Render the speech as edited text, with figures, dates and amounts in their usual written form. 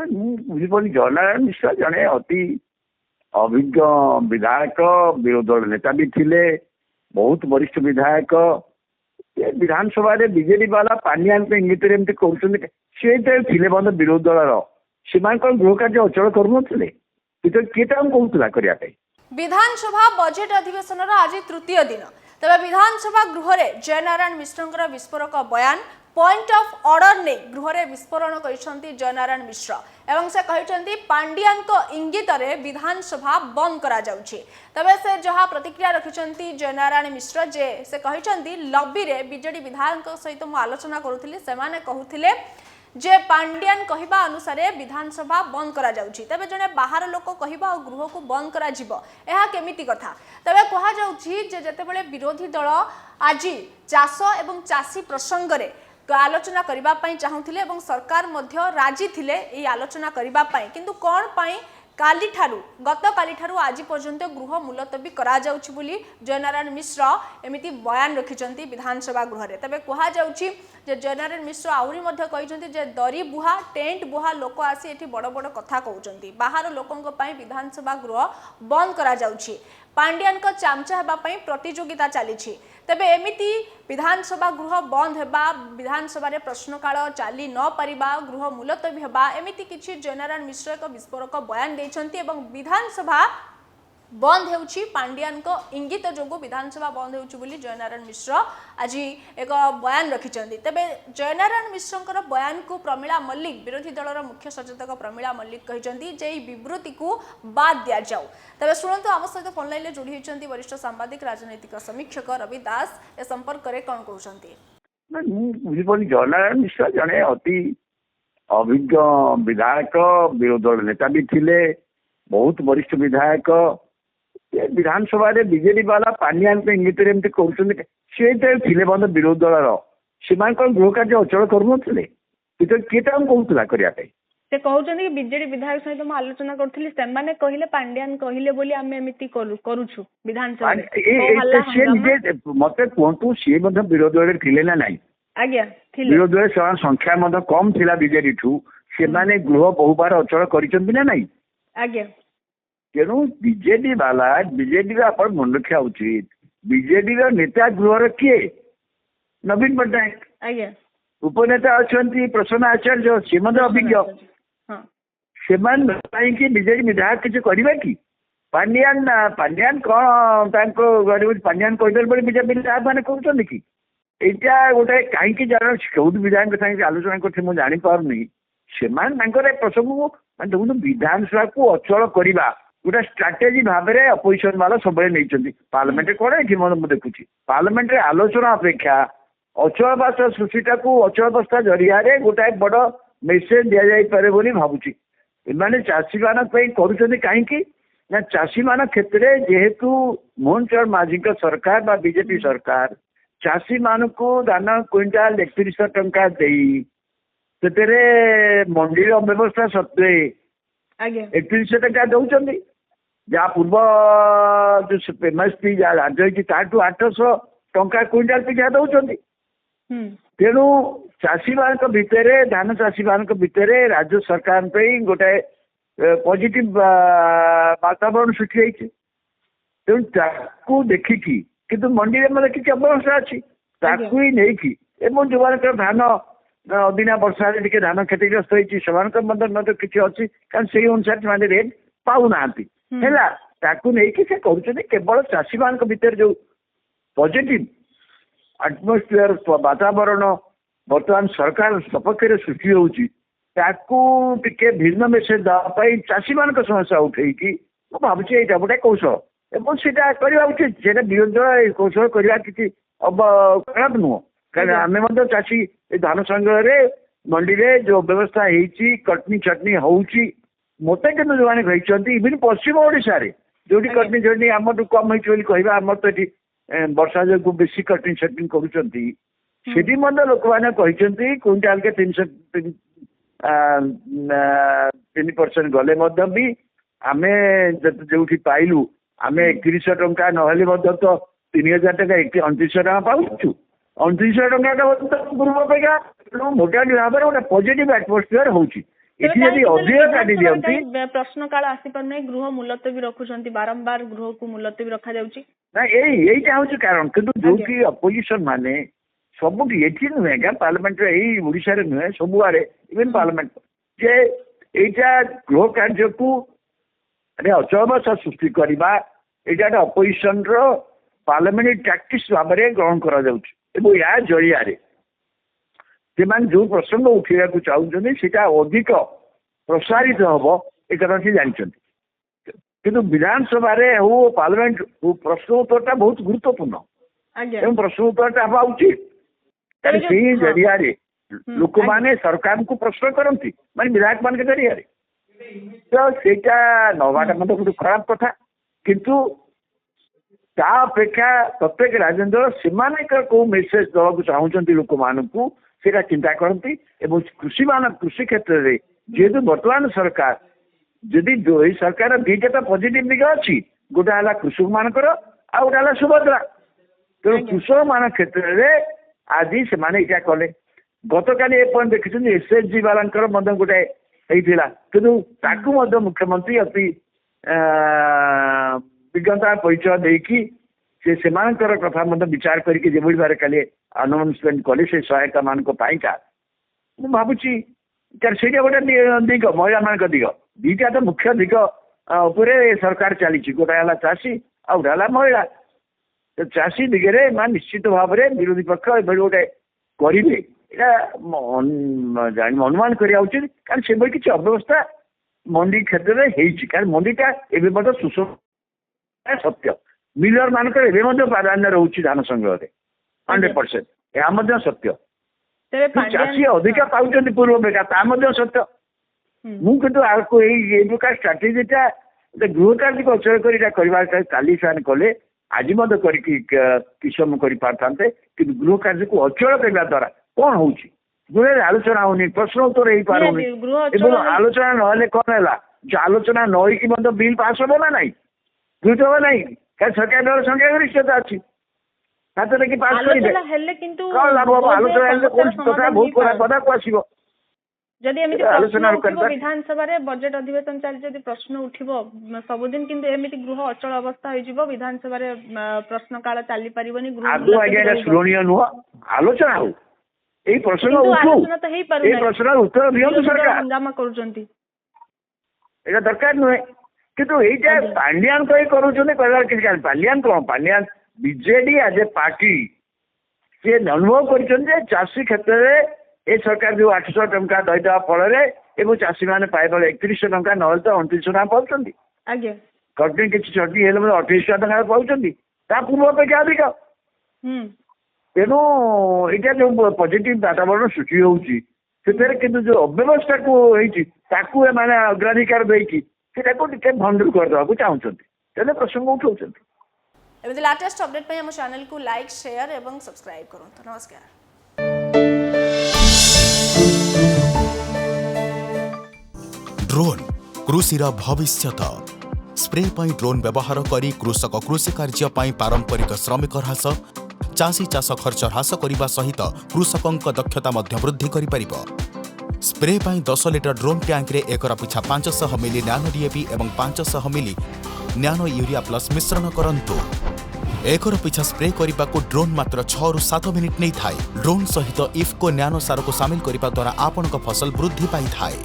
ମୁଁ ବୁଝିପାରୁନି ଜୟନାରାୟଣ ମିଶ୍ର ଜଣେ ଅତି ଅଭିଜ୍ଞ ବିଧାୟକ, ବିରୋଧୀ ଦଳ ନେତା ବି ଥିଲେ, ବହୁତ ବରିଷ୍ଠ ବିଧାୟକ। ବିଧାନସଭାରେ ବିଜେଡି ବାଲା ପାଣ୍ଡିଆନଙ୍କ ଇଙ୍ଗିତରେ ଏମିତି କରୁଛନ୍ତି। ସେ ଥିଲେ ମଧ୍ୟ ବିରୋଧୀ ଦଳର, ସେମାନଙ୍କର ଗୃହ କାର୍ଯ୍ୟ ଅଚଳ କରୁନଥିଲେ, କିଏ ତାଙ୍କୁ କହୁଥିଲା କରିବା ପାଇଁ। विधानसभा बजेट अधिवेशन आज तृतीय दिन तेज विधानसभा गृह में जयनारायण मिश्र विस्फोरक बयान पॉइंट ऑफ ऑर्डर ने गृह में विस्फोरण कर जयनारायण मिश्र एवं से कहते पांडियान इंगित विधानसभा बंद करा तबे से जहाँ प्रतिक्रिया रखिंट जयनारायण मिश्र जे से कहते लॉबी रे बीजेडी विधायक सहित मु आलोचना करुली से कहते जे पांडियान कहवा अनुसार विधानसभा बंद करा जाउछि तबे जने बाहर लोक कहवा और गृह को बंद करा जिवो एहा केमिति कथा तबे कहा जाउछि जे जतेबेले विरोधी दल आज चाष एवं चाषी प्रसंग रे आलोचना करबा पई चाहुथिले एवं सरकार मध्य राजी थिले एई आलोचना करबा पई किंतु कोन पई गत काली ठारू आज पर्यंत गृह मुलतवी करा जाउछि बोली जयनारायण मिश्र एमिति बयान रखिचंती विधानसभा गृह रे तबे कहा जाउछि जे जयनारायण मिश्र आउरी मध्य कहिचंती जे दरी बुहा टेंट बुहा लोक आसी एठी बड़ बड़ कथा कहउचंती बाहर लोकंक पई विधानसभा गृह बंद करा जाउछि पांडियान को चामचा हेबा पई प्रतियोगिता चली तेबे एमिति विधानसभा गृह बंद हेबा विधानसभा रे प्रश्नकाल चली न परिबा गृह मुलतवी हेबा एमिति किछि जयनारायण मिश्र एक विस्फोरक बयान दैछंती एवं विधानसभा बंद हेउछि पांडियान को इंगित जोगु विधानसभा बंद हेउछि बोली जयनारायण मिश्र आज एक बयान रखिचंती तेबे जयनारायण मिश्रंकर बयान को प्रमिला मल्लिक विरोधी दलर मुख्य सचेतक प्रमिला मल्लिक कहिचंती जे विवृत्ति को बाद दिया जाऊ तबे सुनंतु आम सहित फोन लाइन जोड़ी होइचंती वरिष्ठ सांबादिक राजनैतिक समीक्षक रवि दास ए संपर्क करे कोन कहउचंती जयनारायण मिश्र जने अति अभिज्ञ विधायक, विरोधी दल नेता भी थिले, बहुत वरिष्ठ विधायक। विधानसभा बीजेडी बाला पांडियान इंगित एमती करते विरोधी दलर से गृह कार्य अचल करुनथिले किए कहूला करने से कहउछन कि बीजेडी विधायक सहित मु आलोचना करथिली सेमाने कहिले पांडियान कहिले बोली आमे एमिति करूछु विधानसभा मते कहतु सी विरोधी दल थिले ना नहीं आज्ञा विरोधी दल से संख्या कम थिला बीजेडी ठू से गृह बहुबार अचल करिसंती ना नहीं आज्ञा तेणु बीजेडी वाला बीजेडी आपण मन रखा उचित बीजेडी नेता गृह किए नवीन पट्टनायक उपनेता अच्छा प्रसन्न आचार्य सी अभिज्ञ से बीजेडी विधायक किसी करवा कि पांडियान पांडियान कौन पांडियान कहीदे बोली बीजेपी विधायक मैंने कहते कि यहाँ गोटे कहीं जन कौट विधायक साथ आलोचना करते मुझे जापारूनी से प्रसंग को देखो विधानसभा को अचल करवा गोटे स्ट्राटेजी भाव में अपोजिशन वाला सब नहीं पार्लियामेंट कौन है देखुची पार्लियामेंट आलोचना अपेक्षा अचलवस्था सृष्टिटा को अचलवस्था जरिया गोटाए बड़ मेसेज दि जापे बोली भावुची एमाने चाषी मान कहीं चाषी मान क्षेत्र में जेहेतु मोहन चरण माझी सरकार बा बीजेपी सरकार चाषी मान को धान क्विंटाल 3100 टंका देई मंडी व्यवस्था सत्वे 3100 टंका दौरान जहाँ पूर्व जो एमएसपी जहाँ राज्य ताठू 800 टंका क्विंटाल पिछा दौरान तेणु चाषी मान भितर धान चाषी मान भितर राज्य सरकार गोटे पॉजिटिव वातावरण सृष्टि तेणु देखिकी किंतु मंडी में किसी अव्यवस्था अच्छी ही नहीं कि जो धान अदिना वर्षा टे धान क्षतिग्रस्त होती किसी अच्छी कारण से अनुसार से रेट पाऊना है केवल चाषी मान भितर जो पॉजिटिव एटमोस्फियर वातावरण बर्तमान सरकार सपक्ष में सृष्टि होती भिन्न मेसेज देवाई चाषी मान समस्या उठे भावुँ यहाँ गोटे कौशल एवं सीटा करवा उचित से विरोधी दल कौशल करवा किसी खराब नुह कहीं आम चाषी धान संग्रह रे मंडी रे जो व्यवस्था होती कटनी चटनी होती मत कि जो कहते इवन पश्चिम ओडिशा जो कटनी चटनी आम कम होती आम तो ये वर्षा जो बेसी कटनी चटनी कर लोक मैंने कहते क्विंटाल के 3% गले भी आम जो पाइलु आम 3100 टंका ना तो 3000 टका 2900 टका पाऊँ 2900 टका पूर्व अपेक्षा मोटामोटी भाव में गोटे पॉजिटिव एटमोस्फियर होती ଏଠି ଯଦି ଅଧିକ କାଟି ଦିଅନ୍ତି ପ୍ରଶ୍ନକାଳ ଆସିପାରୁନାହିଁ, ଗୃହ ମୁଲତବୀ ରଖୁଛନ୍ତି, ବାରମ୍ବାର ଗୃହକୁ ମୁଲତବୀ ରଖାଯାଉଛି। ନା ଏଇଟା ହଉଛି କାରଣ। କିନ୍ତୁ ଯୋଉଠି ଅପୋଜିସନ ମାନେ ସବୁଠି, ଏଠି ନୁହେଁ ଗାଁ ପାର୍ଲାମେଣ୍ଟରେ, ଏଇ ଓଡିଶାରେ ନୁହେଁ ସବୁଆଡେ ଇଭେନ୍ ପାର୍ଲାମେଣ୍ଟ, ଯେ ଏଇଟା ଗୃହ କାର୍ଯ୍ୟକୁ ଅଚଳାବସ୍ଥା ସୃଷ୍ଟି କରିବା ଏଇଟା ଗୋଟେ ଅପୋଜିସନର ପାର୍ଲାମେଣ୍ଟାରୀ ଟାକ୍ଟିକ୍ସ ଭାବରେ ଗ୍ରହଣ କରାଯାଉଛି। ଏବଂ ଏହା ଜରିଆରେ ସେମାନେ ଯୋଉ ପ୍ରସଙ୍ଗ ଉଠେଇବାକୁ ଚାହୁଁଛନ୍ତି ସେଇଟା ଅଧିକ ପ୍ରସାରିତ ହବ ଏ କଥା ସେ ଜାଣିଛନ୍ତି। କିନ୍ତୁ ବିଧାନସଭାରେ ହଉ ପାର୍ଲାମେଣ୍ଟ ପ୍ରଶ୍ନ ଉତ୍ତରଟା ବହୁତ ଗୁରୁତ୍ୱପୂର୍ଣ୍ଣ ଏବଂ ପ୍ରଶ୍ନ ଉତ୍ତରଟା ହେବା ଉଚିତ। କାରଣ ସେଇ ଜରିଆରେ ଲୋକମାନେ ସରକାରଙ୍କୁ ପ୍ରଶ୍ନ କରନ୍ତି, ମାନେ ବିଧାୟକ ମାନଙ୍କ ଜରିଆରେ। ତ ସେଇଟା ନବାଟା ମଧ୍ୟ ଗୋଟେ ଖରାପ କଥା। କିନ୍ତୁ ତା ଅପେକ୍ଷା ପ୍ରତ୍ୟେକ ରାଜନୈତିକ ଦଳ ସେମାନଙ୍କର କୋଉ ମେସେଜ ଦେବାକୁ ଚାହୁଁଛନ୍ତି ଲୋକମାନଙ୍କୁ ସେଇଟା ଚିନ୍ତା କରନ୍ତି। ଏବଂ କୃଷି କ୍ଷେତ୍ରରେ ଯେହେତୁ ବର୍ତ୍ତମାନ ସରକାର, ଯଦି ଏଇ ସରକାର ଦିଟା ତ ପଜିଟିଭ ଦିଗ ଅଛି, ଗୋଟେ ହେଲା କୃଷକ ମାନଙ୍କର ଆଉ ଗୋଟେ ହେଲା ସୁଭଦ୍ରା। ତେଣୁ କୃଷକ ମାନଙ୍କ କ୍ଷେତ୍ରରେ ଆଜି ସେମାନେ ଏଇଟା କଲେ। ଗତକାଲି ଏପର୍ଯ୍ୟନ୍ତ ଦେଖିଛନ୍ତି SHG ବାଲାଙ୍କର ମଧ୍ୟ ଗୋଟେ ହେଇଥିଲା, କିନ୍ତୁ ତାକୁ ମଧ୍ୟ ମୁଖ୍ୟମନ୍ତ୍ରୀ ଅତି ବିଜ୍ଞତା ପରିଚୟ ଦେଇକି ସେମାନଙ୍କର କଥା ମଧ୍ୟ ବିଚାର କରିକି ଯେଭଳି ଭାବରେ କାଲି ଆନାଉନ୍ସମେଣ୍ଟ କଲେ ସେ ସହାୟତା ମାନଙ୍କ ପାଇଁକା, ମୁଁ ଭାବୁଛି ସେଇଟା ଗୋଟେ ଦିଗ, ମହିଳା ମାନଙ୍କ ଦିଗ। ଦିଟା ତ ମୁଖ୍ୟ ଦିଗ ଉପରେ ସରକାର ଚାଲିଛି, ଗୋଟେ ହେଲା ଚାଷୀ ଆଉ ଗୋଟେ ହେଲା ମହିଳା। ଚାଷୀ ଦିଗରେ ମାନେ ନିଶ୍ଚିତ ଭାବରେ ବିରୋଧୀ ପକ୍ଷ ଏଭଳି ଗୋଟେ କରିବେ ଏଇଟା ଅନୁମାନ କରିବା ଉଚିତ। କାରଣ ସେଭଳି କିଛି ଅବ୍ୟବସ୍ଥା ମଣ୍ଡି କ୍ଷେତ୍ରରେ ହେଇଛି। କାରଣ ମଣ୍ଡିଟା ଏବେ ମଧ୍ୟ ସତ୍ୟ, ମିଲର ମାନଙ୍କର ଏବେ ମଧ୍ୟ ପ୍ରାଧାନ୍ୟ ରହୁଛି ଧାନ ସଂଗ୍ରହରେ 100%, ଏହା ମଧ୍ୟ ସତ୍ୟ। ଚାଷୀ ଅଧିକା ପାଉଛନ୍ତି ପୂର୍ବ ଅପେକ୍ଷା, ତା ମଧ୍ୟ ସତ୍ୟ। ମୁଁ କିନ୍ତୁ ଆକୁ ଏଇ ପ୍ରକାର ଷ୍ଟ୍ରାଟେଜିଟା ଗୃହ କାର୍ଯ୍ୟକୁ ଅଚଳ କରି ଏଇଟା କରିବା କାଲି ସେମାନେ କଲେ, ଆଜି ମଧ୍ୟ କରିକି କିଛି ସମୟ କରିପାରିଥାନ୍ତେ। କିନ୍ତୁ ଗୃହ କାର୍ଯ୍ୟକୁ ଅଚଳ କରିବା ଦ୍ୱାରା କଣ ହଉଛି, ଗୃହରେ ଆଲୋଚନା ହଉନି, ପ୍ରଶ୍ନ ଉତ୍ତର ହେଇପାରୁନି। ଏବଂ ଆଲୋଚନା ନହେଲେ କଣ ହେଲା, ଆଲୋଚନା ନ ହେଇକି ମଧ୍ୟ ବିଲ୍ ପାସ୍ ହବ ନା ନାହିଁ, ଗୃହୀତ ହବ ନାହିଁ। କାରଣ ସରକାର ଦଳ ସଂଖ୍ୟା ଗରିଷ୍ଠତା ଅଛି, ହାତରେ କି ପାସ୍ କରିବେ, କଣ ଲାଭ ହବ? ଆଲୋଚନା ହେଲେ କୌଣସି କଥା ବହୁତ ପଦାକୁ ଆସିବ। ଯଦି ଏମିତି ପ୍ରଶ୍ନ ଉଠିବ ବିଧାନସଭାରେ, ବଜେଟ ଅଧିବେଶନ ଚାଲିଛି, ଯଦି ପ୍ରଶ୍ନ ଉଠିବ ସବୁଦିନ, କିନ୍ତୁ ଏମିତି ଗୃହ ଅଚଳ ଅବସ୍ଥା ହେଇଯିବ, ବିଧାନସଭାରେ ପ୍ରଶ୍ନ କାଳ ଚାଲିପାରିବନି, ଆଗକୁ ଆଜ୍ଞା ଏଇଟା ଶୁଣନୀୟ ନୁହଁ। ଆଲୋଚନା ହଉ, ଏଇ ପ୍ରଶ୍ନ ଉଠୁ, ଏଇ ପ୍ରଶ୍ନର ଉତ୍ତର ଦିଅନ୍ତୁ ସରକାର, ହଙ୍ଗାମା କରୁଛନ୍ତି, ଏଇଟା ଦରକାର ନୁହେଁ। କିନ୍ତୁ ଏଇଟା ପାଣ୍ଡିଆନ କହି କରୁଛନ୍ତି, କହିବାର କିଛି କାରଣ। ପାଣ୍ଡିଆନ କଣ, ପାଣ୍ଡିଆନ ବିଜେଡି ଆଜ ଏ ପାର୍ଟି ସେ ଅନୁଭବ କରିଛନ୍ତି ଯେ ଚାଷୀ କ୍ଷେତ୍ରରେ ଏ ସରକାର ଯୋଉ 800 ଟଙ୍କା ଦେଇଦେବା ଫଳରେ ଏବଂ ଚାଷୀ ମାନେ ପାଇବାର 3100 ଟଙ୍କା, ନହେଲେ ତ 2900 ଟଙ୍କା ପାଉଛନ୍ତି। କଟିଂ କିଛି ଛଟି ହେଲେ ମଧ୍ୟ 2800 ଟଙ୍କା ପାଉଛନ୍ତି, ତା ପୂର୍ବ ଅପେକ୍ଷା ଅଧିକ। ତେଣୁ ଏଇଟା ଯୋଉ ପଜିଟିଭ ବାତାବରଣ ସୃଷ୍ଟି ହଉଛି, ସେଥିରେ କିନ୍ତୁ ଯୋଉ ଅବ୍ୟବସ୍ଥାକୁ ହେଇଛି ତାକୁ ଏମାନେ ଅଗ୍ରାଧିକାର ଦେଇକି ସେଟାକୁ ଟିକେ ଭଣ୍ଡୁର କରିଦେବାକୁ ଚାହୁଁଛନ୍ତି, ତେଣୁ ପ୍ରସଙ୍ଗ ଉଠାଉଛନ୍ତି। ଏମିତି ଲାଟେଷ୍ଟ ଅପଡେଟ୍ ପାଇଁ ଆମ ଚ୍ୟାନେଲକୁ ଲାଇକ୍, ସେୟାର ଏବଂ ସବସ୍କ୍ରାଇବ୍ କରନ୍ତୁ। ନମସ୍କାର। ड्रोन कृषिर भविष्यत। स्प्रे पाई ड्रोन व्यवहार करी कृषक कृषि कार्य पाई पारंपरिक श्रमिक ह्रास, चाषी चाष खर्च ह्रास करने सहित कृषकों दक्षता वृद्धि करिपारिब। स्प्रे पाई 10 लिटर ड्रोन टैंक रे एकर पिछा 500 मिली नैनो डीएपी और 500 मिली नैनो यूरिया प्लस मिश्रण करंतु। एकर पिछा स्प्रे करने को ड्रोन मात्र 6 ରୁ 7 मिनिट नहीं थाए। ड्रोन सहित इफ्को नैनो सार को सामिल करने द्वारा आपन फसल वृद्धि पाई थाए।